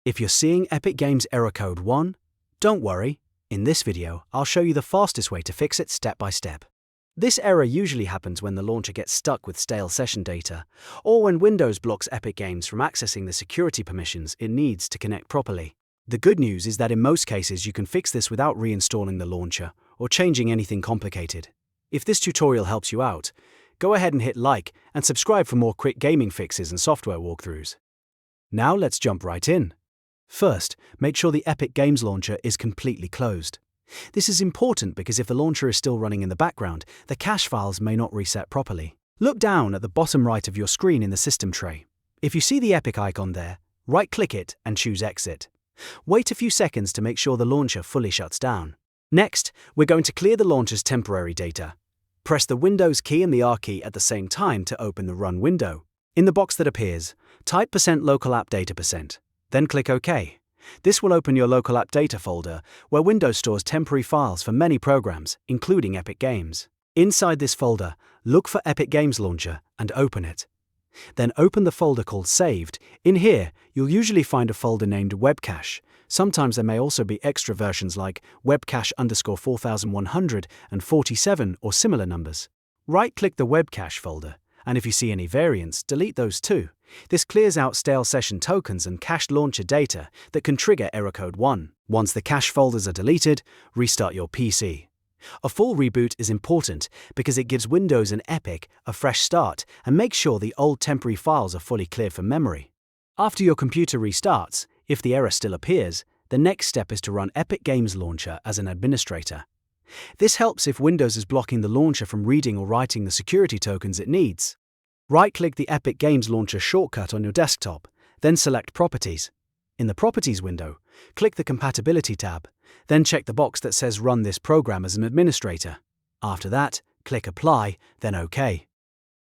If you're seeing Epic Games error code 1, don't worry. In this video, I'll show you the fastest way to fix it step by step. This error usually happens when the launcher gets stuck with stale session data, or when Windows blocks Epic Games from accessing the security permissions it needs to connect properly. The good news is that in most cases you can fix this without reinstalling the launcher or changing anything complicated. If this tutorial helps you out, go ahead and hit like and subscribe for more quick gaming fixes and software walkthroughs. Now let's jump right in. First, make sure the Epic Games launcher is completely closed. This is important because if the launcher is still running in the background, the cache files may not reset properly. Look down at the bottom right of your screen in the system tray. If you see the Epic icon there, right-click it and choose Exit. Wait a few seconds to make sure the launcher fully shuts down. Next, we're going to clear the launcher's temporary data. Press the Windows key and the R key at the same time to open the Run window. In the box that appears, type %local AppData%, then click OK. This will open your local AppData folder, where Windows stores temporary files for many programs, including Epic Games. Inside this folder, look for Epic Games Launcher and open it. Then open the folder called Saved. In here, you'll usually find a folder named Webcache. Sometimes there may also be extra versions like Webcache_4147 or similar numbers. Right-click the Webcache folder, and if you see any variants, delete those too. This clears out stale session tokens and cached launcher data that can trigger error code 1. Once the cache folders are deleted, restart your PC. A full reboot is important because it gives Windows and Epic a fresh start and makes sure the old temporary files are fully cleared from memory. After your computer restarts, if the error still appears, the next step is to run Epic Games Launcher as an administrator. This helps if Windows is blocking the launcher from reading or writing the security tokens it needs. Right-click the Epic Games Launcher shortcut on your desktop, then select Properties. In the Properties window, click the Compatibility tab, then check the box that says Run this program as an administrator. After that, click Apply, then OK.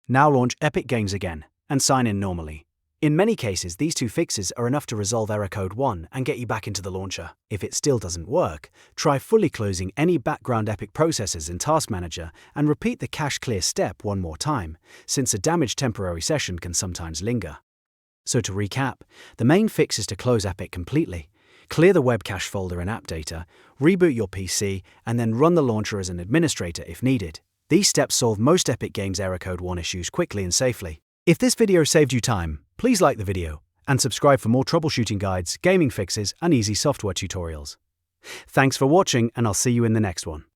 Now launch Epic Games again and sign in normally. In many cases, these two fixes are enough to resolve error code 1 and get you back into the launcher. If it still doesn't work, try fully closing any background Epic processes in Task Manager and repeat the cache clear step one more time, since a damaged temporary session can sometimes linger. So to recap, the main fix is to close Epic completely, clear the Webcache folder in AppData, reboot your PC, and then run the launcher as an administrator if needed. These steps solve most Epic Games error code 1 issues quickly and safely. If this video saved you time, please like the video and subscribe for more troubleshooting guides, gaming fixes, and easy software tutorials. Thanks for watching, and I'll see you in the next one.